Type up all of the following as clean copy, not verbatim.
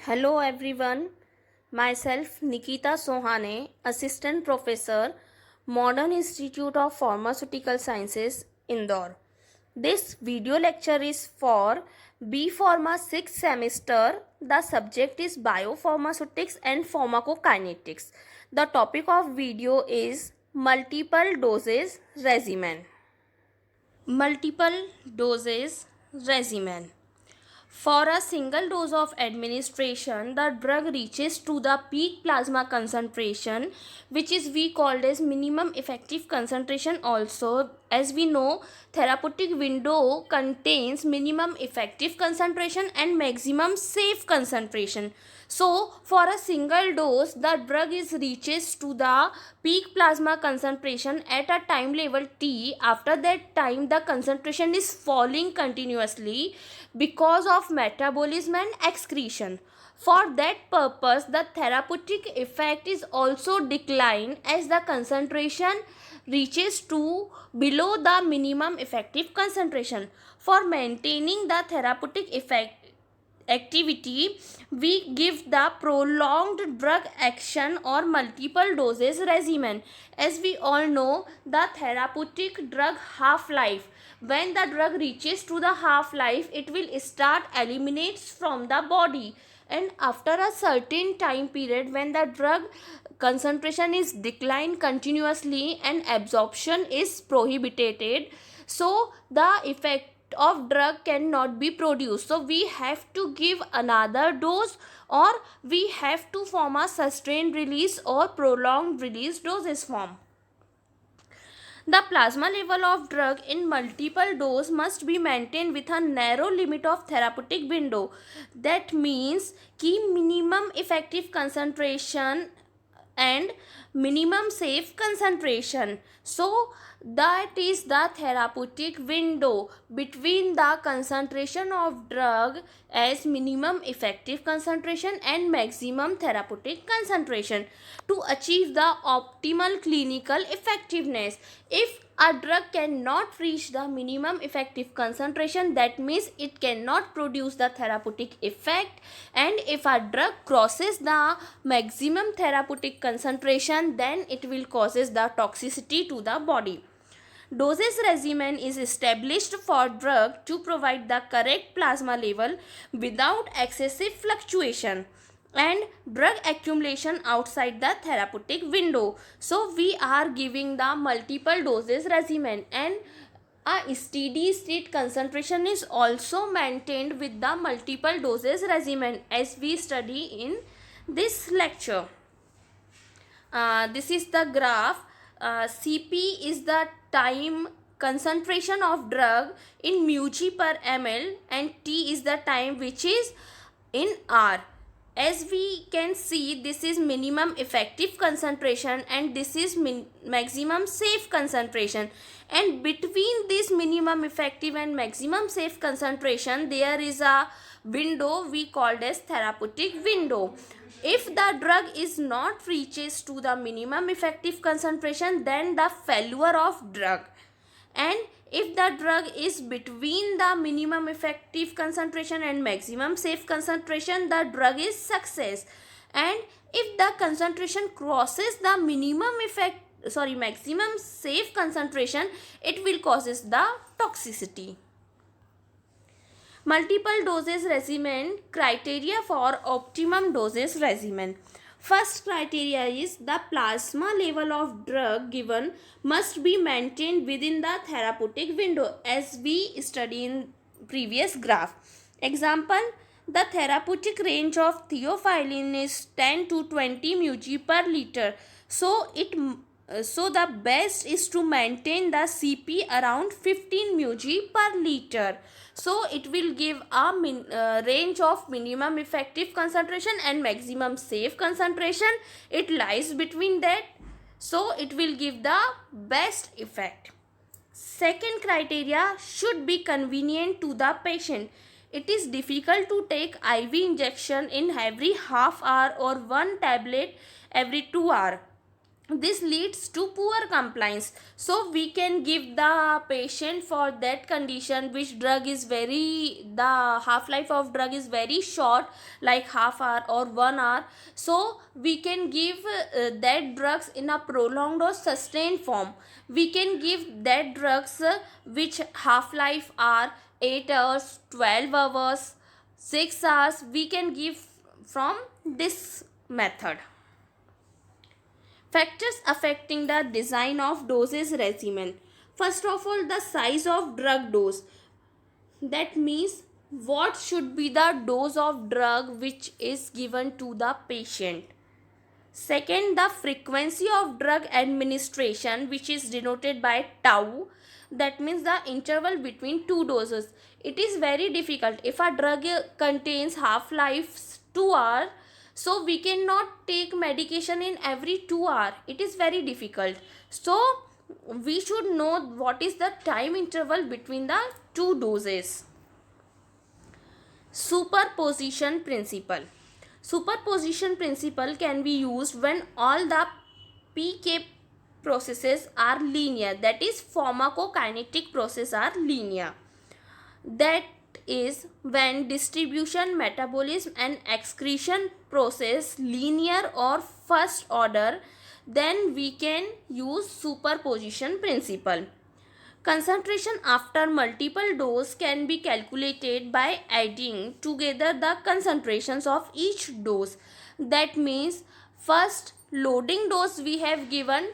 Hello everyone, myself Nikita Sohane, Assistant Professor, Modern Institute of Pharmaceutical Sciences, Indore. This video lecture is for B Pharma 6th semester. The subject is Biopharmaceutics and Pharmacokinetics. The topic of video is Multiple Doses Regimen. Multiple Doses Regimen. For a single dose of administration, the drug reaches to the peak plasma concentration, which is we called as minimum effective concentration also. As we know, therapeutic window contains minimum effective concentration and maximum safe concentration. So, for a single dose, the drug is reaches to the peak plasma concentration at a time level t. After that time, the concentration is falling continuously because of metabolism and excretion. For that purpose, the therapeutic effect is also declined as the concentration reaches to below the minimum effective concentration. For maintaining the therapeutic effect activity, we give the prolonged drug action or multiple doses regimen. As we all know, the therapeutic drug half-life, when the drug reaches to the half-life, it will start eliminates from the body, and after a certain time period, when the drug concentration is declined continuously and absorption is prohibited, so the effect of drug cannot be produced. So we have to give another dose, or we have to form a sustained release or prolonged release doses form. The plasma level of drug in multiple dose must be maintained with a narrow limit of therapeutic window. That means key minimum effective concentration and minimum safe concentration. So that is the therapeutic window between the concentration of drug as minimum effective concentration and maximum therapeutic concentration to achieve the optimal clinical effectiveness. If a drug cannot reach the minimum effective concentration, that means it cannot produce the therapeutic effect, and if a drug crosses the maximum therapeutic concentration, then it will causes the toxicity to the body. Dosage regimen is established for drug to provide the correct plasma level without excessive fluctuation and drug accumulation outside the therapeutic window. So we are giving the multiple doses regimen, and a steady state concentration is also maintained with the multiple doses regimen, as we study in this lecture. This is the graph. Cp is the time concentration of drug in μg per ml, and T is the time which is in R. As we can see, this is minimum effective concentration and this is maximum safe concentration, and between this minimum effective and maximum safe concentration there is a window we called as therapeutic window. If the drug is not reaches to the minimum effective concentration, then the failure of drug, and if the drug is between the minimum effective concentration and maximum safe concentration, the drug is success, and if the concentration crosses the maximum safe concentration, it will causes the toxicity. Multiple doses regimen criteria for optimum doses regimen. First criteria is the plasma level of drug given must be maintained within the therapeutic window, as we studied in previous graph. Example, the therapeutic range of theophylline is 10 to 20 mg per liter. So the best is to maintain the Cp around 15 mg per liter. So it will give a range of minimum effective concentration and maximum safe concentration. It lies between that. So it will give the best effect. Second criteria, should be convenient to the patient. It is difficult to take IV injection in every half hour or one tablet every 2 hours. this leads to poor compliance. So we can give the patient for that condition which drug is very, the half life of drug is very short, like half hour or 1 hour. So we can give that drugs in a prolonged or sustained form. We can give that drugs which half life are 8 hours, 12 hours, 6 hours. We can give from this method. Factors affecting the design of dosage regimen. First of all, the size of drug dose. That means what should be the dose of drug which is given to the patient. Second, the frequency of drug administration, which is denoted by tau. That means the interval between two doses. It is very difficult. If a drug contains half-life 2 hours, so we cannot take medication in every 2 hours. It is very difficult. So we should know what is the time interval between the two doses. Superposition principle. Superposition principle can be used when all the PK processes are linear, that is pharmacokinetic processes are linear. That is when distribution, metabolism and excretion process linear or first order, then we can use superposition principle. Concentration after multiple dose can be calculated by adding together the concentrations of each dose. That means first loading dose we have given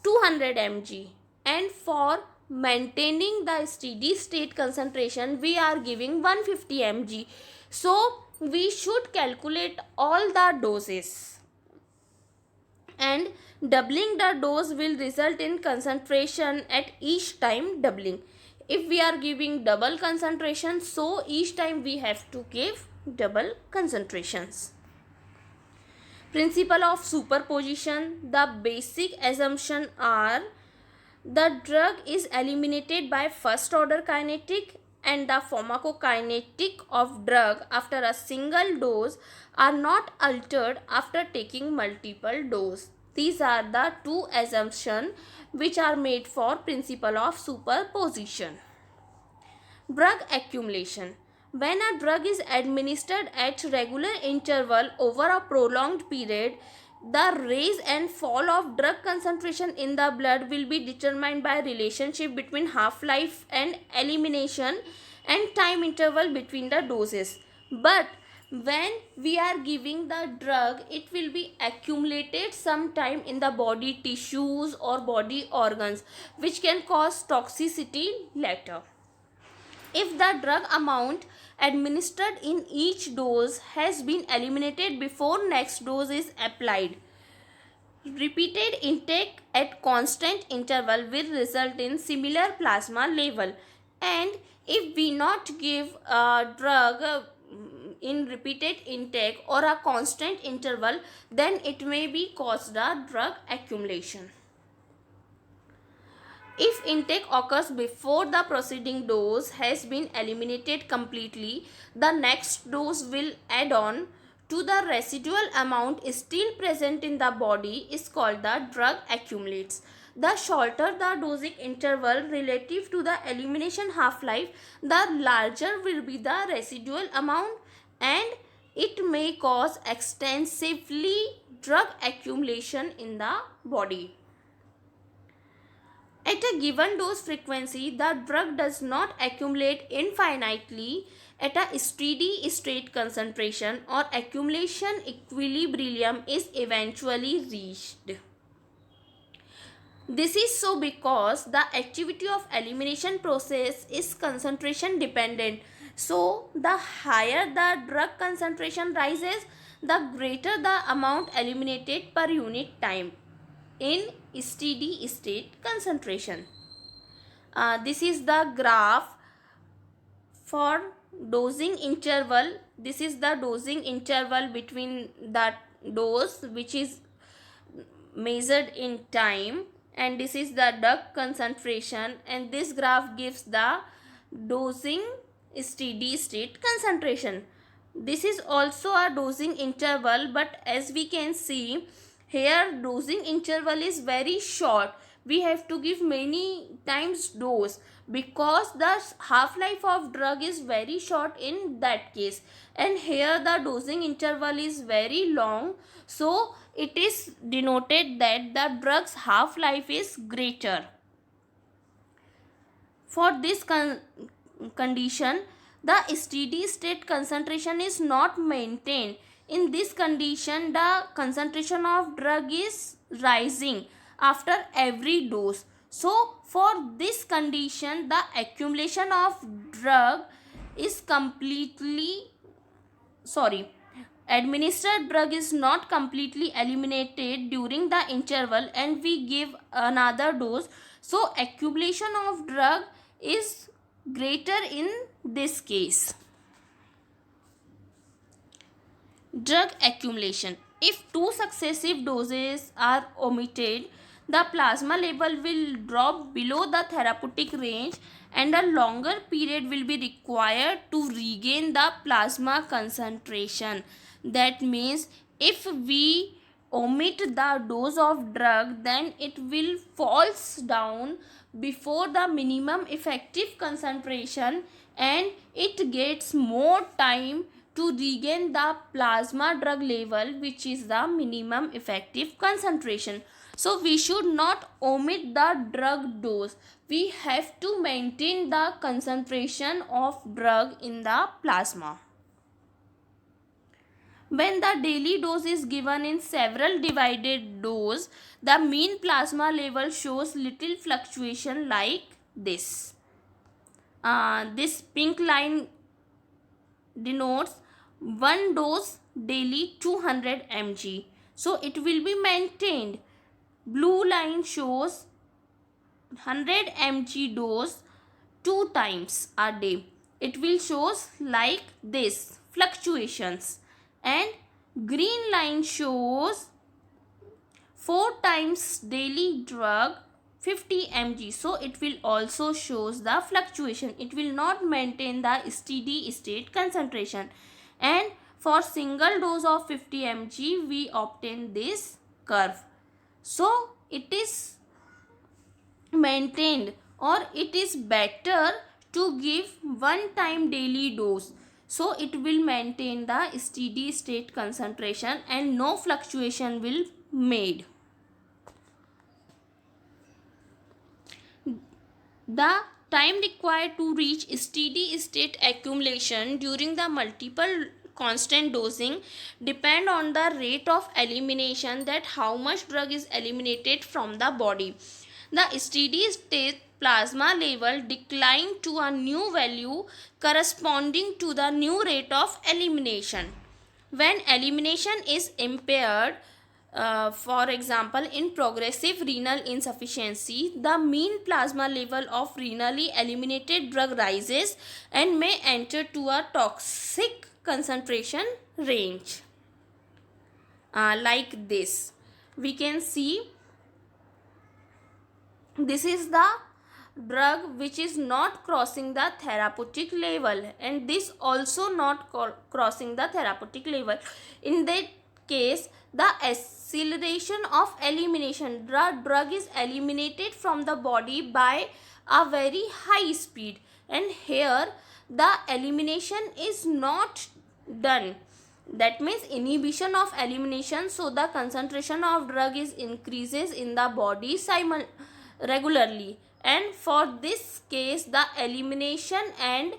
200 mg, and for maintaining the steady state concentration we are giving 150 mg. So we should calculate all the doses, and doubling the dose will result in concentration at each time doubling. If we are giving double concentration, so each time we have to give double concentrations. Principle of superposition. The basic assumption are the drug is eliminated by first order kinetic, and the pharmacokinetic of drug after a single dose are not altered after taking multiple dose. These are the two assumptions which are made for principle of superposition. Drug accumulation. When a drug is administered at regular interval over a prolonged period, the rise and fall of drug concentration in the blood will be determined by relationship between half-life and elimination and time interval between the doses. But when we are giving the drug, it will be accumulated sometime in the body tissues or body organs, which can cause toxicity later. If the drug amount administered in each dose has been eliminated before next dose is applied, repeated intake at constant interval will result in similar plasma level. And if we not give a drug in repeated intake or a constant interval, then it may be caused a drug accumulation. If intake occurs before the preceding dose has been eliminated completely, the next dose will add on to the residual amount still present in the body is called the drug accumulates. The shorter the dosing interval relative to the elimination half-life, the larger will be the residual amount, and it may cause extensively drug accumulation in the body. At a given dose frequency, the drug does not accumulate infinitely at a steady state concentration, or accumulation equilibrium is eventually reached. This is so because the activity of elimination process is concentration dependent. So the higher the drug concentration rises, the greater the amount eliminated per unit time in steady state concentration. This is the graph for dosing interval. This is the dosing interval between the dose which is measured in time, and this is the drug concentration, and this graph gives the dosing steady state concentration. This is also a dosing interval, but as we can see here dosing interval is very short. We have to give many times dose because the half life of drug is very short in that case, and here the dosing interval is very long, so it is denoted that the drug's half life is greater. For this condition, the steady state concentration is not maintained. In this condition, the concentration of drug is rising after every dose. So, for this condition, the accumulation of drug is administered drug is not completely eliminated during the interval, and we give another dose. So, accumulation of drug is greater in this case. Drug accumulation. If two successive doses are omitted, the plasma level will drop below the therapeutic range and a longer period will be required to regain the plasma concentration. That means if we omit the dose of drug, then it will falls down before the minimum effective concentration and it gets more time to regain the plasma drug level, which is the minimum effective concentration. So we should not omit the drug dose. We have to maintain the concentration of drug in the plasma. When the daily dose is given in several divided dose, the mean plasma level shows little fluctuation like this. This pink line denotes one dose daily 200 mg. So it will be maintained. Blue line shows 100 mg dose 2 times a day. It will shows like this fluctuations, and green line shows 4 times daily drug 50 mg. So it will also shows the fluctuation. It will not maintain the steady state concentration. And for single dose of 50 mg, we obtain this curve. So it is maintained, or it is better to give one time daily dose. So it will maintain the steady state concentration and no fluctuation will made. The time required to reach steady state accumulation during the multiple constant dosing depend on the rate of elimination, that how much drug is eliminated from the body. The steady state plasma level decline to a new value corresponding to the new rate of elimination. When elimination is impaired, for example, in progressive renal insufficiency, the mean plasma level of renally eliminated drug rises and may enter to a toxic concentration range. Like this, we can see this is the drug which is not crossing the therapeutic level, and this also not crossing the therapeutic level. In that case, the acceleration of elimination, the drug is eliminated from the body by a very high speed, and here the elimination is not done. That means inhibition of elimination, so the concentration of drug is increases in the body regularly, and for this case the elimination and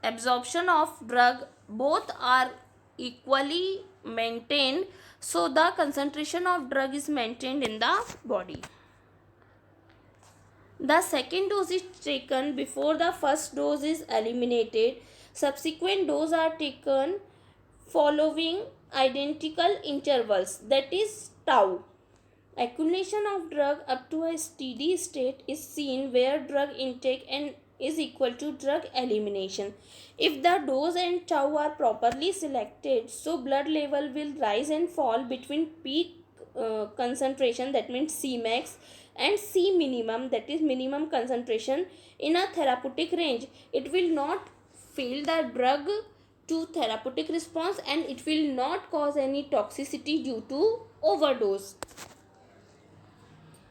absorption of drug both are equally maintained, so the concentration of drug is maintained in the body. The second dose is taken before the first dose is eliminated. Subsequent doses are taken following identical intervals, that is tau. Accumulation of drug up to a steady state is seen where drug intake and is equal to drug elimination. If the dose and tau are properly selected, so blood level will rise and fall between peak concentration, that means Cmax, and C minimum, that is minimum concentration, in a therapeutic range. It will not fail the drug to therapeutic response and it will not cause any toxicity due to overdose.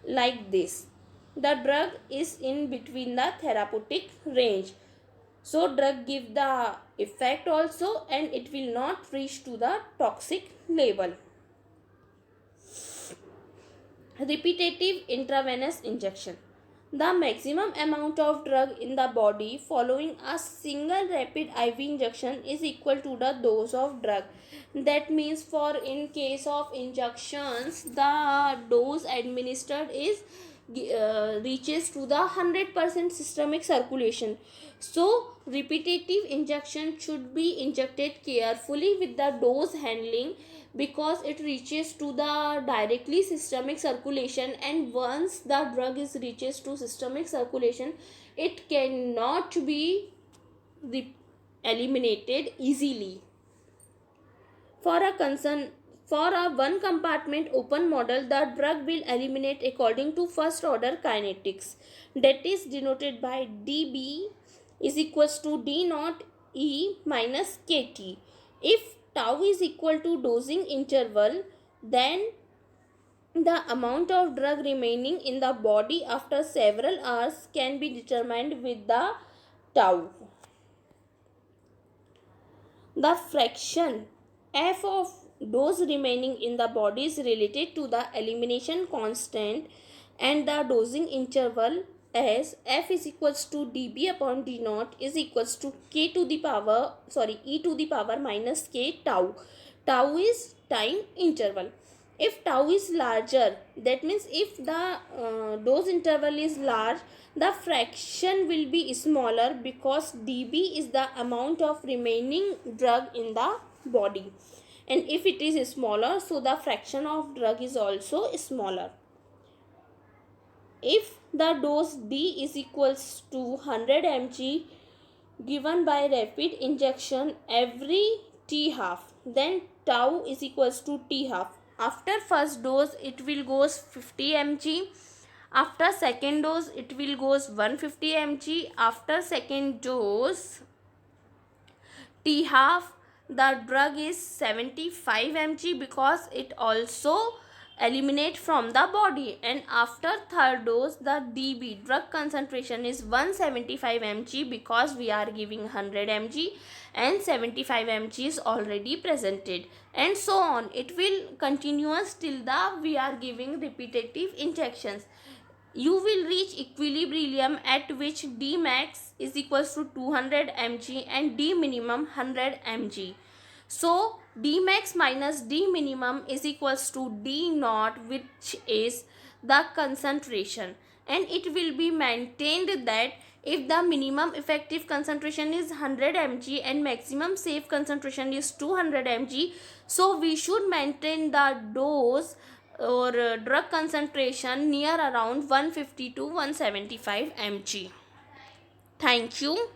Like this, the drug is in between the therapeutic range, so drug give the effect also and it will not reach to the toxic level. Repetitive intravenous injection. The maximum amount of drug in the body following a single rapid IV injection is equal to the dose of drug. That means for in case of injections, the dose administered is reaches to the 100% systemic circulation. So repetitive injection should be injected carefully with the dose handling, because it reaches to the directly systemic circulation, and once the drug is reaches to systemic circulation, it cannot be eliminated easily. For a one compartment open model, the drug will eliminate according to first order kinetics, that is denoted by dB is equals to d naught E minus kt. If tau is equal to dosing interval, then the amount of drug remaining in the body after several hours can be determined with the tau. The fraction f of dose remaining in the body is related to the elimination constant and the dosing interval, as f is equals to dB upon d naught is equals to e to the power minus k tau. Tau is time interval. If tau is larger, that means if the dose interval is large, the fraction will be smaller, because dB is the amount of remaining drug in the body, and if it is smaller, so the fraction of drug is also smaller. If the dose D is equals to 100 mg given by rapid injection every t half, then tau is equals to t half. After first dose it will goes 50 mg, after second dose it will goes 150 mg, after second dose t half the drug is 75 mg, because it also eliminate from the body, and after third dose the dB drug concentration is 175 mg, because we are giving 100 mg and 75 mg is already presented, and so on. It will continuous till the we are giving repetitive injections. You will reach equilibrium at which D max is equals to 200 mg and D minimum 100 mg. So D max minus D minimum is equals to D naught, which is the concentration, and it will be maintained that if the minimum effective concentration is 100 mg and maximum safe concentration is 200 mg, so we should maintain the dose or drug concentration near around 150 to 175 mg. Thank you.